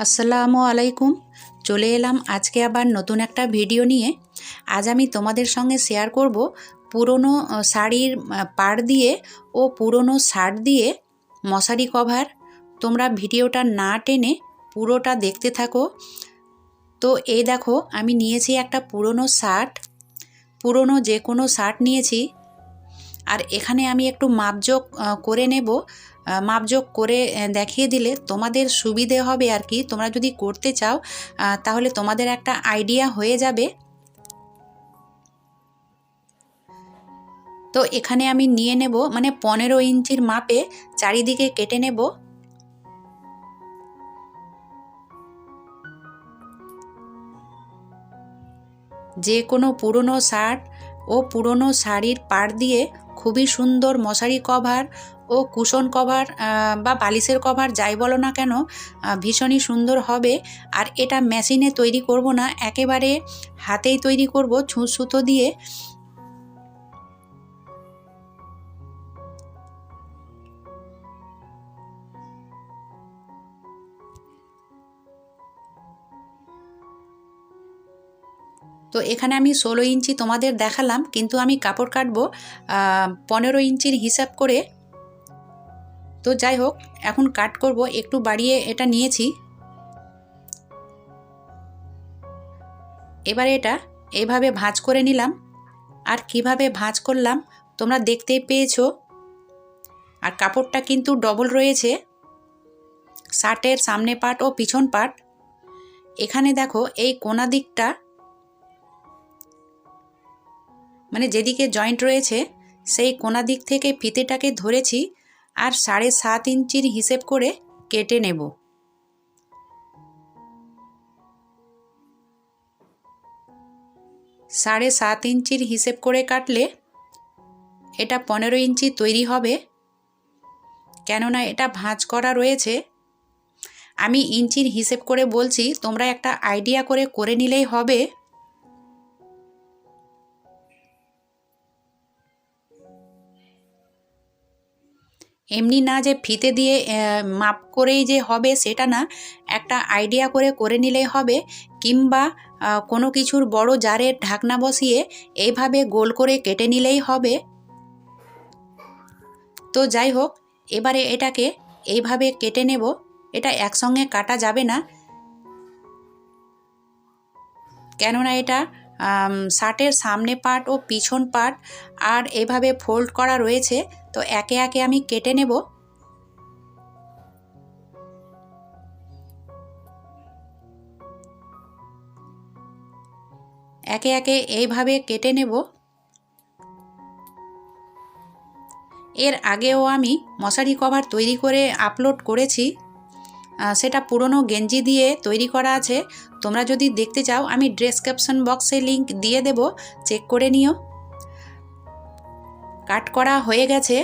আসসালামু আলাইকুম। চলে এলাম আজকে আবার নতুন একটা ভিডিও নিয়ে। আজ আমি তোমাদের সঙ্গে শেয়ার করব পুরনো শাড়ির পাড় দিয়ে ও পুরনো শার্ট দিয়ে মশারি কভার। তোমরা ভিডিওটা না টেনে পুরোটা দেখতে থাকো। তো এই দেখো, আমি নিয়েছি একটা পুরনো শার্ট, পুরনো যে কোনো শার্ট নিয়েছি। আর এখানে আমি একটু মাপজোক করে নেব। মাপজোক করে দেখিয়ে দিলে তোমাদের সুবিধে হবে আর কি। তোমরা যদি করতে চাও তাহলে তোমাদের একটা আইডিয়া হয়ে যাবে। তো এখানে আমি নিয়ে নেব, মানে 15 ইঞ্চির মাপে চারিদিকে কেটে নেব। যে কোনো পুরনো শার্ট ও পুরনো শাড়ির পাড় দিয়ে খুবই সুন্দর মশারি কভার ও কুশন কভার বা বালিশের কভার যাই বলো না কেন, ভীষণই সুন্দর হবে। আর এটা মেশিনে তৈরি করব না, একেবারে হাতেই তৈরি করব ছুঁচ সুতো দিয়ে। তো এখানে আমি 16 ইঞ্চি তোমাদের দেখালাম, কিন্তু আমি কাপড় কাটবো 15 ইঞ্চির হিসাব করে। তো যাই হোক, এখন কাট করব, একটু বাড়িয়ে এটা নিয়েছি। এবারে এটা এইভাবে ভাঁজ করে নিলাম। আর কিভাবে ভাঁজ করলাম তোমরা দেখতেই পেয়েছো। আর কাপড়টা কিন্তু ডবল রয়েছে, শার্টের সামনে পাট ও পিছন পাট। এখানে দেখো, এই কোনা দিকটা মানে যেদিকে জয়েন্ট রয়েছে সেই কোনা দিক থেকে ফিতেটাকে ধরেছি আর 7.5 ইঞ্চির হিসেব করে কেটে নেব। সাড়ে 7 ইঞ্চির হিসেব করে কাটলে এটা 15 ইঞ্চি তৈরি হবে। কেননা এটা ভাঁজ করা রয়েছে। আমি ইঞ্চির হিসেব করে বলছি, তোমরা একটা আইডিয়া করে নিলেই হবে। এমনি না যে ফিতে দিয়ে মাপ করেই যে হবে সেটা না, একটা আইডিয়া করে নিলেই হবে। কিংবা কোনো কিছুর বড় জারের ঢাকনা বসিয়ে এইভাবে গোল করে কেটে নিলেই হবে। তো যাই হোক, এবারে এটাকে এইভাবে কেটে নেব। এটা একসঙ্গে কাটা যাবে না, কেননা এটা শার্টের সামনে পার্ট ও পিছন পার্ট আর এভাবে ফোল্ড করা রয়েছে। তো একে একে আমি কেটে নেব। একে একে এইভাবে কেটে নেব। এর আগেও আমি মশারি কভার তৈরি করে আপলোড করেছি, সেটা পুরনো গেঞ্জি দিয়ে তৈরি করা আছে। তোমরা যদি দেখতে চাও আমি ডেসক্রিপশন বক্সে লিংক দিয়ে দেব, চেক করে নিও। কাট করা হয়ে গেছে।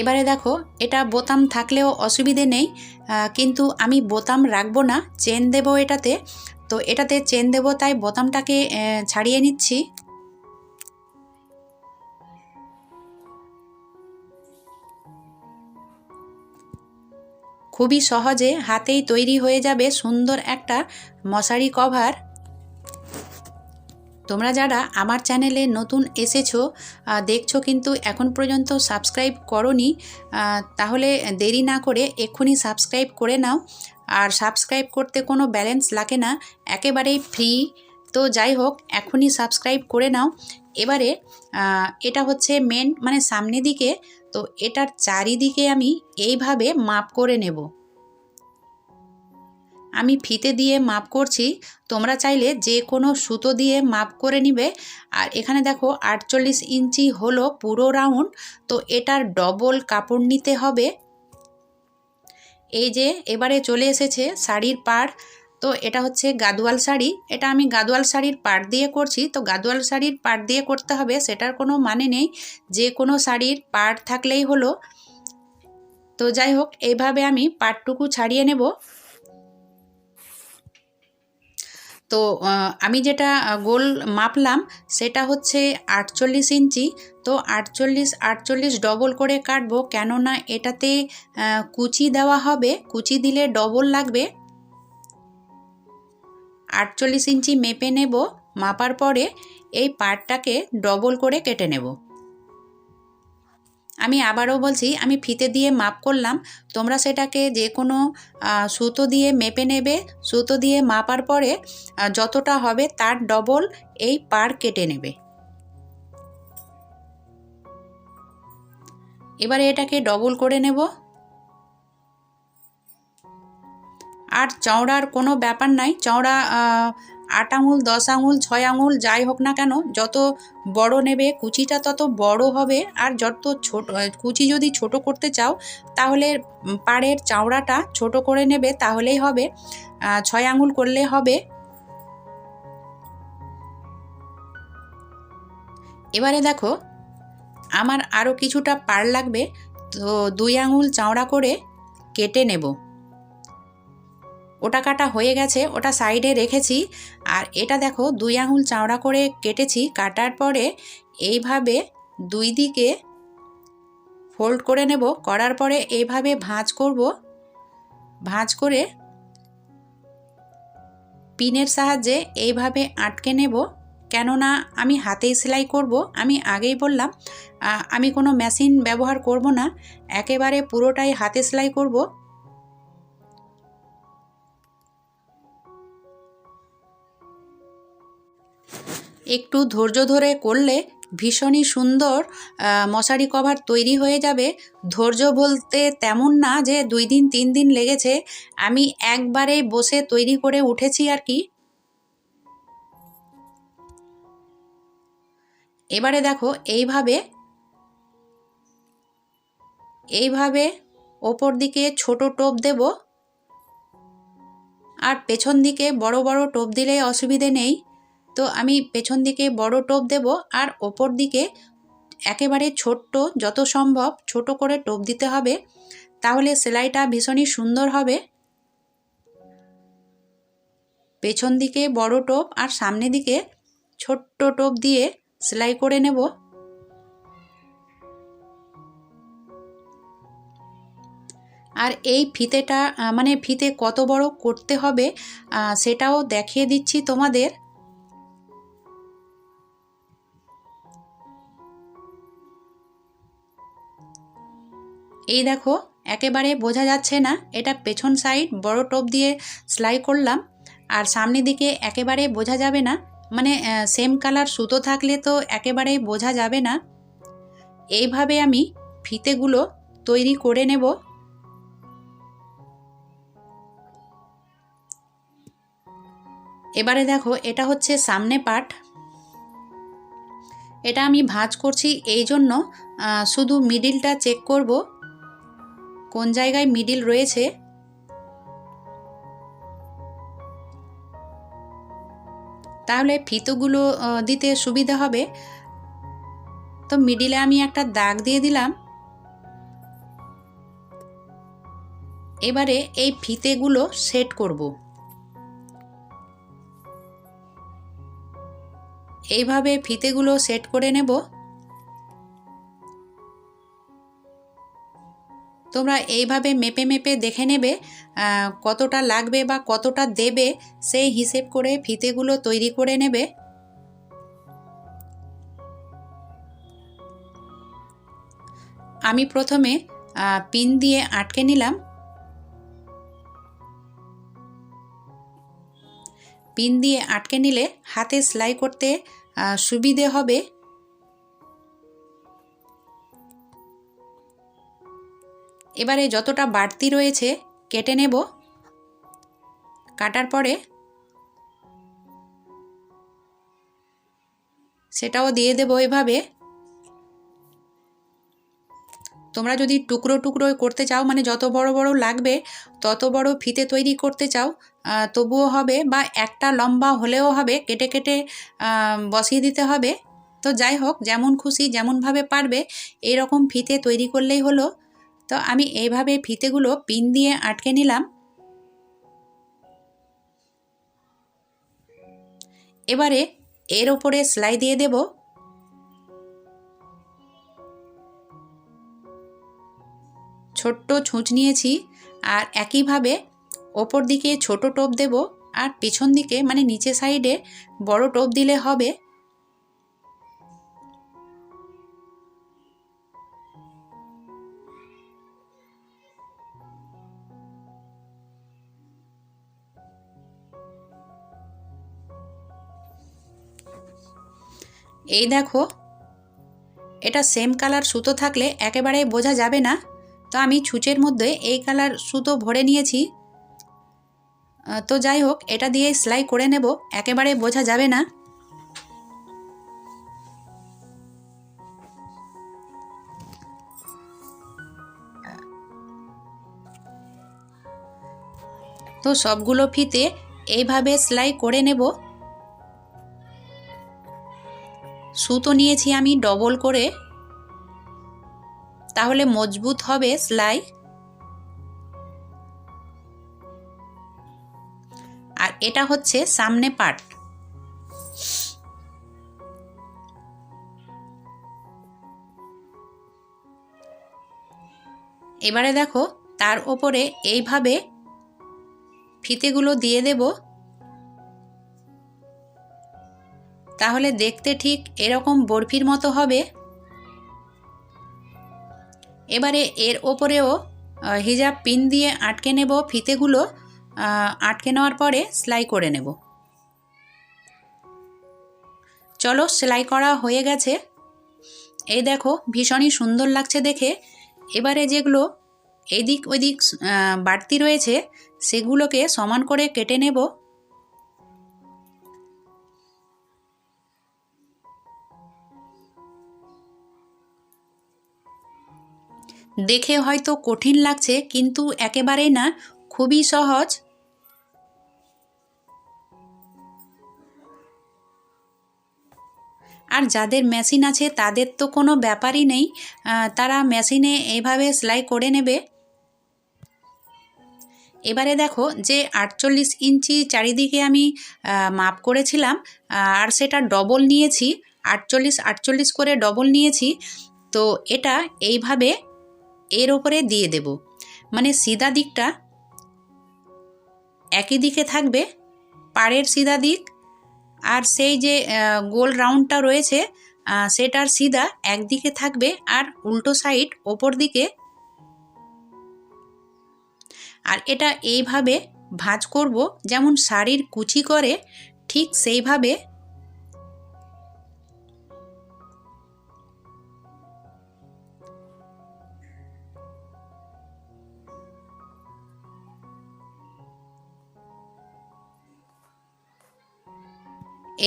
এবারে দেখো, এটা বোতাম থাকলেও অসুবিধে নেই, কিন্তু আমি বোতাম রাখবো না, চেন দেব এটাতে। তো এটাতে চেন দেব, তাই বোতামটাকে ছাড়িয়ে নিচ্ছি। খুবই সহজে হাতেই তৈরি হয়ে যাবে সুন্দর একটা মশারি কভার। তোমরা যারা আমার চ্যানেলে নতুন এসেছো, দেখছো কিন্তু এখন পর্যন্ত সাবস্ক্রাইব করোনি, তাহলে দেরি না করে এক্ষুনি সাবস্ক্রাইব করে নাও। আর সাবস্ক্রাইব করতে কোনো ব্যালেন্স লাগে না, একেবারেই ফ্রি। তো যাই হোক, এখনই সাবস্ক্রাইব করে নাও। এবারে এটা হচ্ছে মেন, মানে সামনে দিকে। তো এটার চারিদিকে আমি এইভাবে মাপ করে নেব। আমি ফিতে দিয়ে মাপ করছি, তোমরা চাইলে যে কোনো সুতো দিয়ে মাপ করে নিবে। আর এখানে দেখো 48 ইঞ্চি হলো পুরো রাউন্ড। তো এটার ডবল কাপড় নিতে হবে। এই যে এবারে চলে এসেছে শাড়ির পাড়। তো এটা হচ্ছে গাদোয়াল শাড়ি, এটা আমি গাদোয়াল শাড়ির পাড় দিয়ে করছি। তো গাদোয়াল শাড়ির পাড় দিয়ে করতে হবে সেটার কোনো মানে নেই, যে কোনো শাড়ির পাড় থাকলেই হলো। তো যাই হোক, এইভাবে আমি পাড়টুকু ছাড়িয়ে নেব। তো তো আমি যেটা গোল মাপলাম সেটা হচ্ছে 48 ইঞ্চি। তো 48 ডবল করে কাটবো, কেননা এটাতে কুচি দেওয়া হবে, কুচি দিলে ডবল লাগবে। 48 ইঞ্চি মেপে নেব, মাপার পরে এই পার্টটাকে ডবল করে কেটে নেব। আমি আবারও বলছি, আমি ফিতে দিয়ে মাপ করলাম, তোমরা সেটাকে যে কোনো সুতো দিয়ে মেপে নেবে। সুতো দিয়ে মাপার পরে যতটা হবে তার ডবল এই পার কেটে নেবে। এবারে এটাকে ডবল করে নেব। আর চওড়ার কোনো ব্যাপার নাই, চওড়া 8 আঙুল, 10 আঙুল, 6 আঙুল যাই হোক না কেন, যত বড় নেবে কুচিটা তত বড় হবে। আর যত ছোট কুচি যদি ছোট করতে চাও তাহলে পাড়ের চওড়াটা ছোট করে নেবে, তাহলেই হবে। 6 আঙুল করলে হবে। এবারে দেখো, আমার আরও কিছুটা পাড় লাগবে, তো 2 আঙুল চওড়া করে কেটে নেব। ওটা কাটা হয়ে গেছে, ওটা সাইডে রেখেছি। আর এটা দেখো 2 আঙুল চওড়া করে কেটেছি। কাটার পরে এইভাবে দুই দিকে ফোল্ড করে নেব। করার পরে এইভাবে ভাঁজ করব। ভাঁজ করে পিনের সাহায্যে এইভাবে আটকে নেব, কেননা আমি হাতেই সেলাই করব। আমি আগেই বললাম আমি কোনো মেশিন ব্যবহার করব না, একেবারে পুরোটাই হাতে সেলাই করব। একটু ধৈর্য ধরে করলে ভীষণই সুন্দর মশারি কভার তৈরি হয়ে যাবে। ধৈর্য বলতে তেমন না যে 2 দিন 3 দিন লেগেছে, আমি একবারে বসে তৈরি করে উঠেছি আর কি। এবারে দেখো এইভাবে ওপর দিকে ছোট টোপ দেব, আর পেছন দিকে বড় বড় টোপ দিলে অসুবিধে নেই। তো আমি পেছন দিকে বড় টোপ দেব, আর ওপর দিকে একেবারে ছোট্ট, যত সম্ভব ছোট করে টোপ দিতে হবে, তাহলে সেলাইটা ভীষণই সুন্দর হবে। পেছন দিকে বড় টোপ আর সামনে দিকে ছোট্ট টোপ দিয়ে সেলাই করে নেব। আর এই ফিতেটা মানে ফিতে কত বড় করতে হবে সেটাও দেখিয়ে দিচ্ছি তোমাদের। এই দেখো, একেবারে বোঝা যাচ্ছে না, এটা পেছন সাইড বড় টোপ দিয়ে সেলাই করলাম। আর সামনের দিকে একেবারে বোঝা যাবে না, মানে সেম কালার সুতো থাকলে তো একেবারেই বোঝা যাবে না। এইভাবে আমি ফিতেগুলো তৈরি করে নেব। এবারে দেখো, এটা হচ্ছে সামনে পার্ট। এটা আমি ভাঁজ করছি এই জন্য, শুধু মিডিলটা চেক করব কোন জায়গায় মিডিল রয়েছে। তাহলে ফিতেগুলো দিতে সুবিধা হবে। তো মিডিলে আমি একটা দাগ দিয়ে দিলাম। এবারে এই ফিতেগুলো সেট করব। এইভাবে ফিতেগুলো সেট করে নেব। তোমরা এইভাবে মেপে মেপে দেখে নেবে কতটা লাগবে বা কতটা দেবে, সেই হিসেব করে ফিতেগুলো তৈরি করে নেবে। আমি প্রথমে পিন দিয়ে আটকে নিলাম। পিন দিয়ে আটকে নিলে হাতে সেলাই করতে সুবিধে হবে। এবারে যতটা বাড়তি রয়েছে কেটে নেব। কাটার পরে সেটাও দিয়ে দেব এভাবে। তোমরা যদি টুকরো টুকরো করতে চাও, মানে যত বড় বড় লাগবে তত বড় ফিতে তৈরি করতে চাও তবুও হবে, বা একটা লম্বা হলেও হবে, কেটে কেটে বসিয়ে দিতে হবে। তো যাই হোক, যেমন খুশি যেমনভাবে পারবে এরকম ফিতে তৈরি করলেই হলো। তো আমি এইভাবে ফিতেগুলো পিন দিয়ে আটকে নিলাম। এবারে এর ওপরে সেলাই দিয়ে দেব। ছোট্ট ছুঁচ নিয়েছি আর একইভাবে ওপর দিকে ছোট টোপ দেব আর পিছন দিকে মানে নিচে সাইডে বড় টোপ দিলে হবে। এই দেখো, এটা সেম কালার সুতো থাকলে একেবারে বোঝা যাবে না, তো আমি ছুঁচের মধ্যে এই কালার সুতো ভরে নিয়েছি। তো যাই হোক, এটা দিয়ে সেলাই করে নেব, একেবারে বোঝা যাবে না। তো সবগুলো ফিতে এইভাবে সেলাই করে নেব। সুতো নিয়েছি আমি ডবল করে, তাহলে মজবুত হবে সেলাই। আর এটা হচ্ছে সামনে পার্ট। এবারে দেখো, তার ওপরে এইভাবে ফিতেগুলো দিয়ে দেব, তাহলে দেখতে ঠিক এরকম বরফির মতো হবে। এবারে এর ওপরেও হিজাব পিন দিয়ে আটকে নেব ফিতেগুলো। আটকে নেওয়ার পরে সেলাই করে নেব। চলো, সেলাই করা হয়ে গেছে। এই দেখো, ভীষণই সুন্দর লাগছে দেখে। এবারে যেগুলো এদিক ওদিক বাড়তি রয়েছে সেগুলোকে সমান করে কেটে নেব। দেখে হয়তো কঠিন লাগছে, কিন্তু একেবারেই না, খুবই সহজ। আর যাদের মেশিন আছে তাদের তো কোনো ব্যাপারই নেই, তারা মেশিনে এইভাবে সেলাই করে নেবে। এবারে দেখো, যে 48 ইঞ্চি চারিদিকে আমি মাপ করেছিলাম, আর সেটা ডবল নিয়েছি, 48 48 করে ডবল নিয়েছি। তো এটা এইভাবে এর ওপরে দিয়ে দেব, মানে সিধা দিকটা একই দিকে থাকবে, পাড়ের সিধা দিক, আর সেই যে গোল রাউন্ডটা রয়েছে সেটার সিধা একদিকে থাকবে, আর উল্টো সাইড ওপর দিকে। আর এটা এইভাবে ভাঁজ করব, যেমন শাড়ির কুচি করে ঠিক সেইভাবে।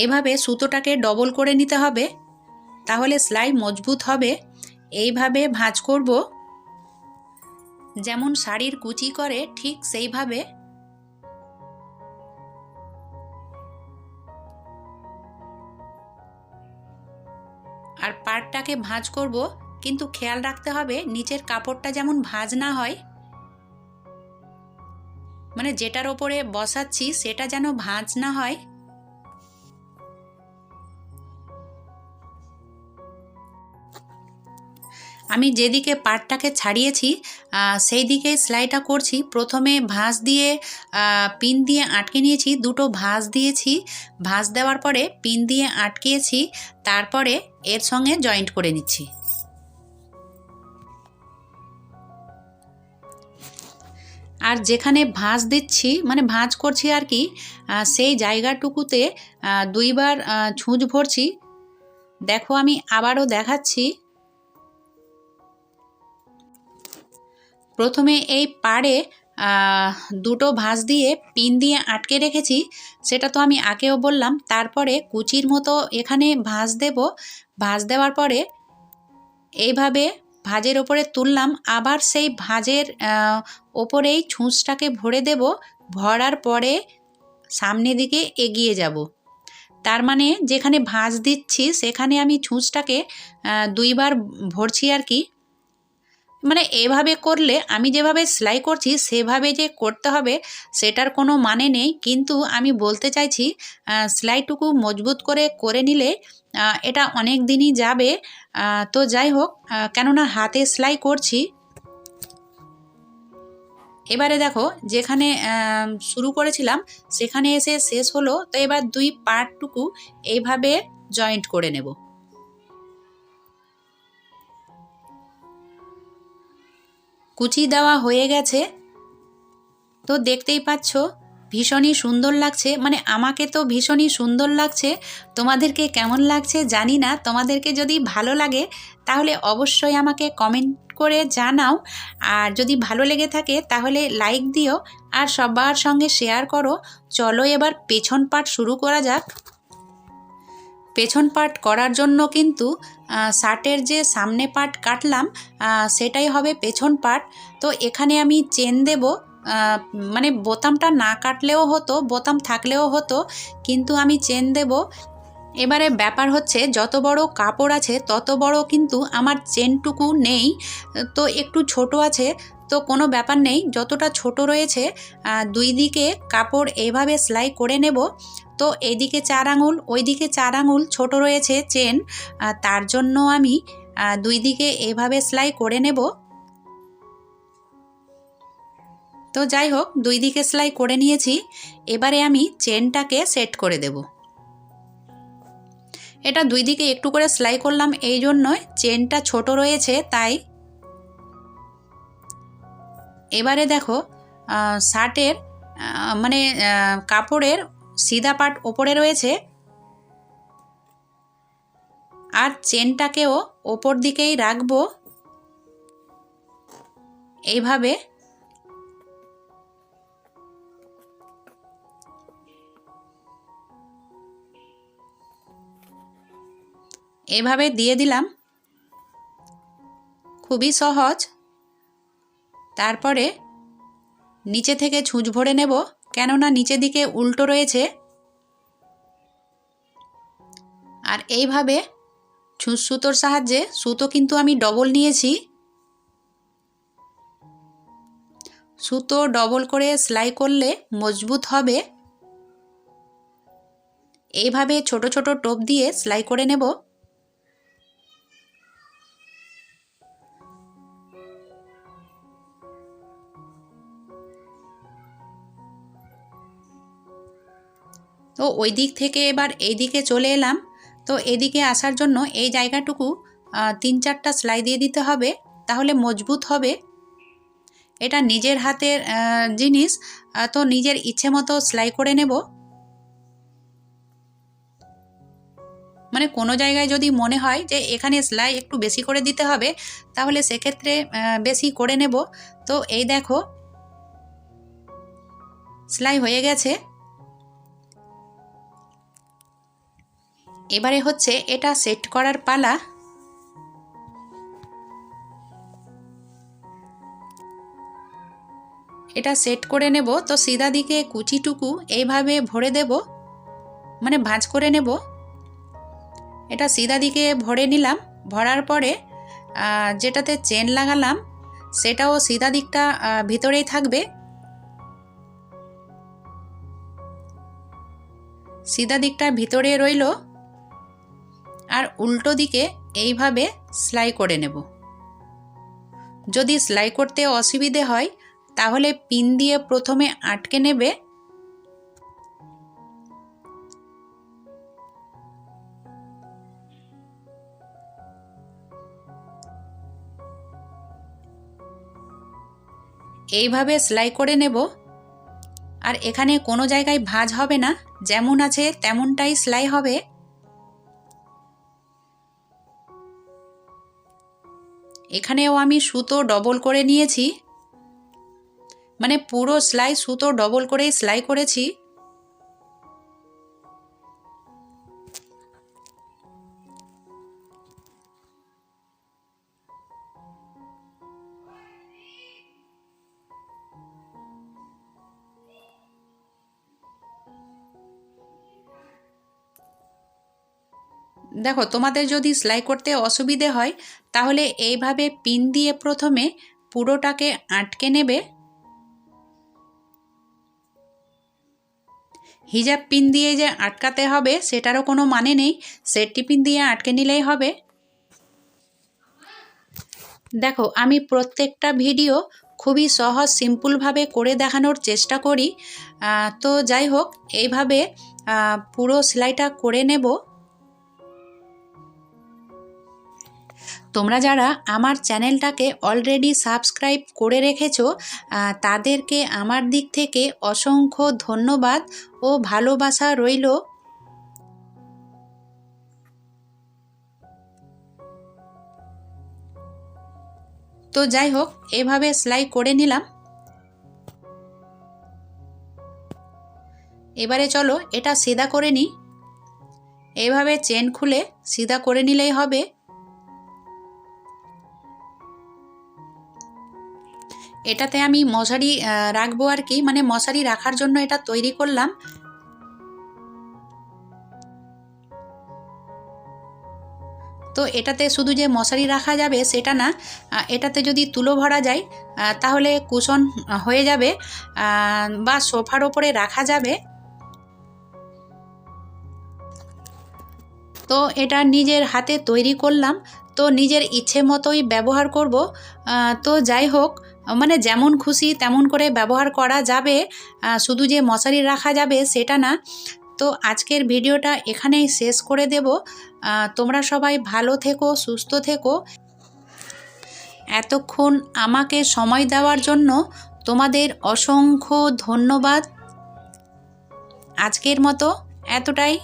এইভাবে সুতোটাকে ডবল করে নিতে হবে, তাহলে সেলাই মজবুত হবে। এইভাবে ভাঁজ করব, যেমন শাড়ির কুচি করে ঠিক সেইভাবে। আর পাড়টাকে ভাঁজ করব, কিন্তু খেয়াল রাখতে হবে নিচের কাপড়টা যেমন ভাঁজ না হয়, মানে যেটার ওপরে বসাচ্ছি সেটা যেন ভাঁজ না হয়। আমি যেদিকে পাড়টাকে ছাড়িয়েছি সেই দিকে সেলাইটা করছি। প্রথমে ভাঁজ দিয়ে পিন দিয়ে আটকে নিয়েছি, দুটো ভাঁজ দিয়েছি, ভাঁজ দেওয়ার পরে পিন দিয়ে আটকিয়েছি, তারপরে এর সঙ্গে জয়েন্ট করে নিচ্ছি। আর যেখানে ভাঁজ দিচ্ছি মানে ভাঁজ করছি আর কি, সেই জায়গাটুকুতে দুইবার ছুঁচ ভরছি। দেখো, আমি আবারও দেখাচ্ছি। প্রথমে এই পাড়ে দুটো ভাঁজ দিয়ে পিন দিয়ে আটকে রেখেছি, সেটা তো আমি আগেও বললাম। তারপরে কুচির মতো এখানে ভাঁজ দেব, ভাঁজ দেওয়ার পরে এইভাবে ভাঁজের ওপরে তুললাম, আবার সেই ভাঁজের ওপরেই ছুঁচটাকে ভরে দেব। ভরার পরে সামনের দিকে এগিয়ে যাব, তার মানে যেখানে ভাঁজ দিচ্ছি সেখানে আমি ছুঁচটাকে দুইবার ভরছি আর কি। মানে এভাবে করলে আমি যেভাবে সেলাই করছি সেভাবে যে করতে হবে সেটার কোনো মানে নেই, কিন্তু আমি বলতে চাইছি সেলাইটুকু মজবুত করে করে নিলে এটা অনেক দিনই যাবে। তো যাই হোক, কেননা হাতে সেলাই করছি। এবারে দেখো যেখানে শুরু করেছিলাম সেখানে এসে শেষ হলো, তো এবার দুই পার্টটুকু এইভাবে জয়েন্ট করে নেব। কুচি দেওয়া হয়ে গেছে, তো দেখতেই পাচ্ছ ভীষণই সুন্দর লাগছে, মানে আমাকে তো ভীষণই সুন্দর লাগছে। তোমাদেরকে কেমন লাগছে জানি না, তোমাদেরকে যদি ভালো লাগে তাহলে অবশ্যই আমাকে কমেন্ট করে জানাও, আর যদি ভালো লেগে থাকে তাহলে লাইক দিও আর সবার সঙ্গে শেয়ার করো। চলো এবার পেছন পার্ট শুরু করা যাক। পেছন পার্ট করার জন্য কিন্তু শার্টের যে সামনে পার্ট কাটলাম সেটাই হবে পেছন পার্ট। তো এখানে আমি চেন দেব, মানে বোতামটা না কাটলেও হতো, বোতাম থাকলেও হতো, কিন্তু আমি চেন দেব। এবারে ব্যাপার হচ্ছে যত বড় কাপড় আছে তত বড় কিন্তু আমার চেনটুকু নেই, তো একটু ছোট আছে। তো কোনো ব্যাপার নেই, যতটা ছোট রয়েছে দুই দিকে কাপড় এইভাবে সেলাই করে নেব। তো এইদিকে 4 আঙুল, ওইদিকে 4 আঙুল ছোট রয়েছে চেন, তার জন্য আমি দুই দিকে এইভাবে সেলাই করে নেব। তো যাই হোক, দুই দিকে সেলাই করে নিয়েছি। এবারে আমি চেনটাকে সেট করে দেব। এটা দুই দিকে একটু করে সেলাই করলাম, এই জন্যই চেনটা ছোট রয়েছে তাই। এবারে দেখো শার্টের মানে কাপড়ের সিধা পাট ওপরে রয়েছে, আর চেনটাকেও ওপর দিকেই রাখবো এইভাবে। এভাবে দিয়ে দিলাম, খুবই সহজ। তারপরে নিচে থেকে ছুঁচ ভরে নেব, কেননা নিচের দিকে উল্টো রয়েছে। আর এইভাবে ছুঁচ সুতোর সাহায্যে, সুতো কিন্তু আমি ডবল নিয়েছি, সুতো ডবল করে সেলাই করলে মজবুত হবে। এইভাবে ছোট ছোট টোপ দিয়ে সেলাই করে নেব। তো ওই দিক থেকে এবার এই দিকে চলে এলাম। তো এদিকে আসার জন্য এই জায়গাটুকু 3-4টা সেলাই দিয়ে দিতে হবে, তাহলে মজবুত হবে। এটা নিজের হাতের জিনিস, তো নিজের ইচ্ছে মতো সেলাই করে নেব। মানে কোনো জায়গায় যদি মনে হয় যে এখানে সেলাই একটু বেশি করে দিতে হবে, তাহলে সেক্ষেত্রে বেশি করে নেব। তো এই দেখো সেলাই হয়ে গেছে। এবারে হচ্ছে এটা সেট করার পালা। এটা সেট করে নেব। তো সিধা দিকে কুচিটুকু এইভাবে ভরে দেব, মানে ভাঁজ করে নেব। এটা সিধা দিকে ভরে নিলাম। ভরার পরে যেটাতে চেন লাগালাম সেটাও সিধা দিকটা ভিতরেই থাকবে। সিধা দিকটা ভিতরে রইল, আর উল্টো দিকে এইভাবে সেলাই করে নেব। যদি সেলাই করতে অসুবিধে হয় তাহলে পিন দিয়ে প্রথমে আটকে নেবে। এইভাবে সেলাই করে নেব। আর এখানে কোনো জায়গায় ভাঁজ হবে না, যেমন আছে তেমনটাই সেলাই হবে। এখানেও আমি সুতো ডবল করে নিয়েছি, মানে পুরো সেলাই সুতো ডবল করেই সেলাই করেছি। দেখো তোমাদের যদি সেলাই করতে অসুবিধে হয় তাহলে এইভাবে পিন দিয়ে প্রথমে পুরোটাকে আটকে নেবে। হিজাব পিন দিয়ে যে আটকাতে হবে সেটারও কোনো মানে নেই, সেফটি পিন দিয়ে আটকে নিলেই হবে। দেখো আমি প্রত্যেকটা ভিডিও খুবই সহজ সিম্পলভাবে করে দেখানোর চেষ্টা করি। তো যাই হোক, এইভাবে পুরো সেলাইটা করে নেব। তোমরা যারা আমার চ্যানেলটাকে অলরেডি সাবস্ক্রাইব করে রেখেছো তাদেরকে আমার দিক থেকে অসংখ্য ধন্যবাদ ও ভালোবাসা রইল। তো যাই হোক, এভাবে সেলাই করে নিলাম। এবারে চলো এটা সিধা করে নিই। এইভাবে চেন খুলে সিধা করে নিলেই হবে। এটাতে আমি মশারি রাখবো আর কি, মানে মশারি রাখার জন্য এটা তৈরি করলাম। তো এটাতে শুধু যে মশারি রাখা যাবে সেটা না, এটাতে যদি তুলো ভরা যায় তাহলে কুশন হয়ে যাবে বা সোফার ওপরে রাখা যাবে। তো এটা নিজের হাতে তৈরি করলাম, তো নিজের ইচ্ছে মতোই ব্যবহার করব। তো যাই হোক, মানে যেমন খুশি তেমন করে ব্যবহার করা যাবে, শুধু যে মশারি রাখা যাবে সেটা না। তো আজকের ভিডিওটা এখানেই শেষ করে দেব। তোমরা সবাই ভালো থেকো, সুস্থ থেকো। এতক্ষণ আমাকে সময় দেওয়ার জন্য তোমাদের অসংখ্য ধন্যবাদ। আজকের মতো এতটাই।